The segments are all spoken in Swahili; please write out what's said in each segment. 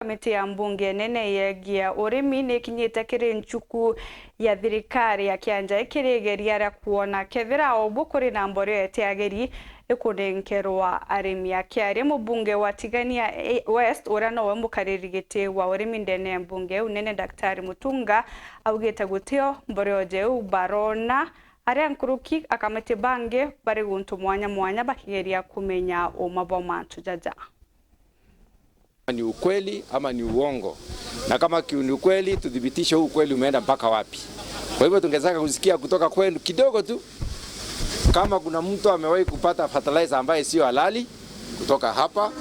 Kamiti ya mbunge nene yegia urimi ni kinyite kiri nchuku ya thirikari ya kianja ikirigeria ria kuona kethira obukuri na mbori etiageri ikunenkerwa arimi ya kiari mbunge wa Tigania West ura no mukariri giti wa urimi ndene ya mbunge unene Daktari Mutunga augite gutio mbori ojeu barona aria nkuruki akamete bange bari guntu mwanya bakigeria kumenya umaboma tujaja. Ni ukweli ama ni uongo, na kama ni ukweli tudhibitishe huu ukweli umeenda mpaka wapi. Kwa hivyo tungetaka kusikia kutoka kwenu kidogo tu, kama kuna mtu amewahi kupata fertilizer ambaye sio halali kutoka hapa,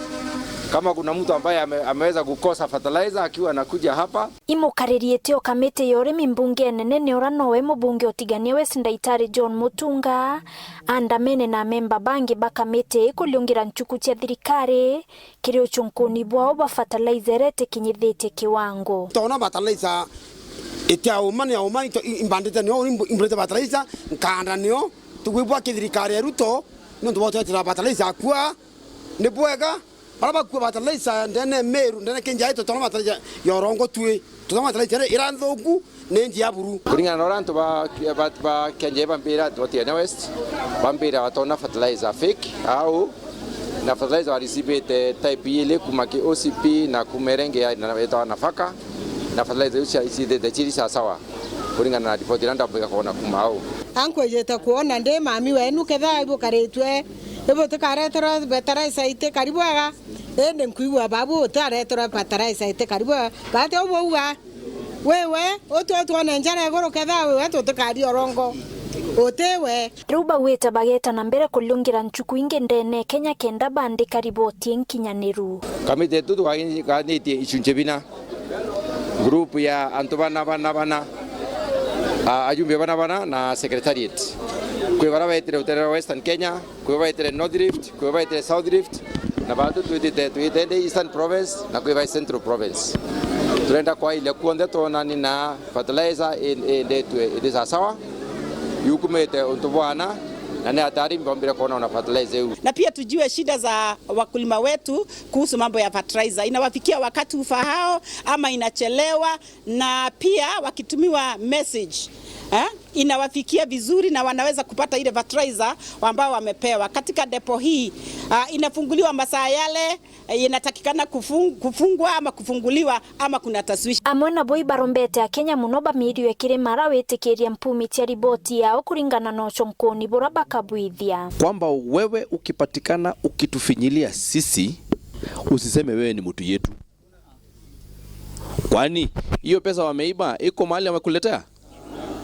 kama kuna mtu ambaye ameweza kukosa fertilizer akiwa anakuja hapa. Imukaririete o kamete ya urimi mbunge nene ni uranowe mbunge wa Tigania West Daktari John Mutunga andamene na memba bangi bakamete kuliungira nchuku cia thirikari kiri uchunkuni bwao ba fertilizer ete kinyithite kiwango. Tona fertilizer etia umani ya umani to imbandite nyo imbrete fertilizer nkanda nyo tugwibwa kithirikari ya Ruto no tubote tira fertilizer kwa ne bwega baraba kwa fertilizer ndene meru ndene kenja ito tona fertilizer yorongo tue tona fertilizer iranthoku nenji ya buru kuringana na oranto ba kenja bambira Tigania West bambira watona fertilizer fake au na fertilizer warisibete type ile kumaki OCP na kumerenge ya nafaka na fertilizer iside chiri sawa kuringana na report ndio mbega kuona kumao ankwejeta kuona nde mami wenu ketha ibo karetwe ibo tikaretera fertilizer ite karibu aga ende nkuigwa babu taretera fertilizer ite karibu bate obuga wewe otu na njara goro ketha wewe tutikari orongo otewe ruba weta bageta na mbere kulungira nchuku inge ndene Kenya kenda bandika riboti enkinyaniru kamite tutu ganiti ichunchebina group ya antobana bana ajumbe bana na secretariat kwe bara wetere utera Western Kenya kwe wetere North Rift kwe wetere South Rift na bado tuite Eastern Province na kwe Central Province tunaenda kwa ile kuonde tona ni na fertilizer inde sawa yukumete untobwana na ne hatari mbombira kuona na fertilizer na pia tujue shida za wakulima wetu kuhusu mambo ya fertilizer inawafikia wakati ufahao ama inachelewa, na pia wakitumiwa message inawafikia vizuri na wanaweza kupata ile fertilizer ambao wamepewa katika depo hii. Inafunguliwa masaa yale inatakikana kufungwa ama kufunguliwa ama kuna taswishi. Amona boy barombete ya Kenya munoba miriwe kire mara wetekeria mpumi tia riboti yao kuringana na chomkoni bora bakabwithia kwamba wewe ukipatikana ukitufinyilia sisi usiseme wewe ni mtu yetu, kwani hiyo pesa wameiba iko mahali wamekuletea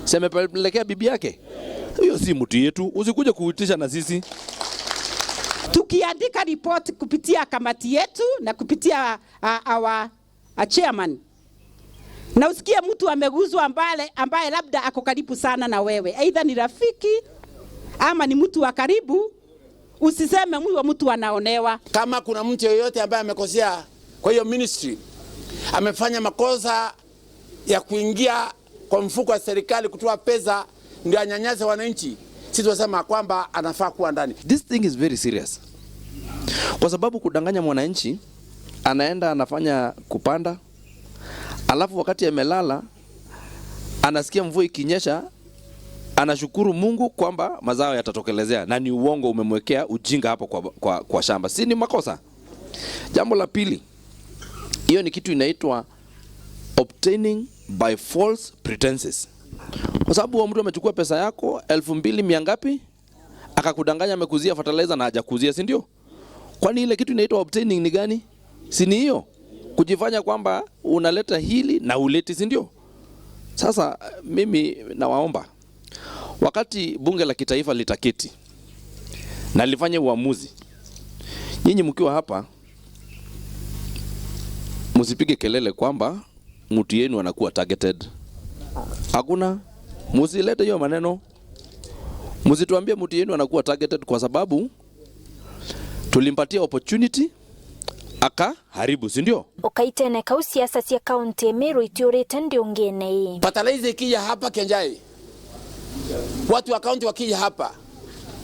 semepelekea bibi yake, hiyo si mtu yetu, usikuje kuitisha na sisi. Tukiandika report kupitia kamati yetu na kupitia our chairman, na usikie mtu ameguzwa ambaye labda ako karibu sana na wewe, aidha ni rafiki ama ni mtu wa karibu, usiseme mtu anaonewa. Kama kuna mtu yeyote ambaye amekosea kwa hiyo ministry, amefanya makosa ya kuingia kwa mfuko wa serikali kutoa pesa ndio anyanyasa wananchi, sisi tunasema kwamba anafaa kuwa ndani. This thing is very serious. Kwa sababu kudanganya mwananchi, anaenda anafanya kupanda, alafu wakati amelala anasikia mvua ikinyesha, anashukuru Mungu kwamba mazao yatatokelezea, na ni uongo umemwekea ujinga hapo kwa shamba. Si ni makosa? Jambo la pili, hiyo ni kitu inaitwa obtaining by false pretenses. Kwa sababu wa mtu amechukua pesa yako 2,200 ngapi, akakudanganya amekuzia fertilizer na hajakuzia, si ndio? Kwani ile kitu inaitwa obtaining ni gani? Si ni hiyo kujifanya kwamba unaleta hili na uleti, si ndio? Sasa mimi nawaomba, wakati bunge la kitaifa litaketi na lifanye uamuzi, nyinyi mkiwa hapa msipige kelele kwamba mtu yenu anakuwa targeted. Hakuna, msilete hiyo maneno. Msituambie mtu yenu anakuwa targeted kwa sababu tulimpatia opportunity akaharibu, si ndio? Ukaitene ka siasa cia county Meru itiorete ndio ngene. Fertilizer ikija hapa Kenjai, watu wa county wakija hapa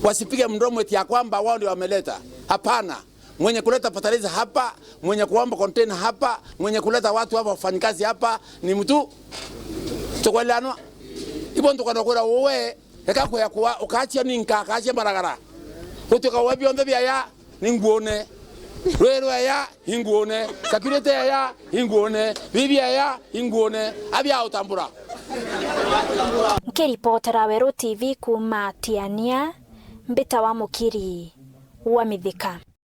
wasipige mdomo eti ya kwamba wao ndio wameleta. Hapana, mwenye kuleta fertilizer hapa, mwenye kuomba container hapa, mwenye kuleta watu hapa wafanyikazi hapa ni mtu tukweleanwa. Ibo ndukana kura wowe eka kwa ukachia ninka akachia baragara. Kutoka wapi onde bya ninguone. Rwero ya hinguone, security ya hinguone, bibi ya hinguone, abya utambura. Nkiripotera Wero TV kuma Tiania, Mbita wa Mukiri wa Mithika.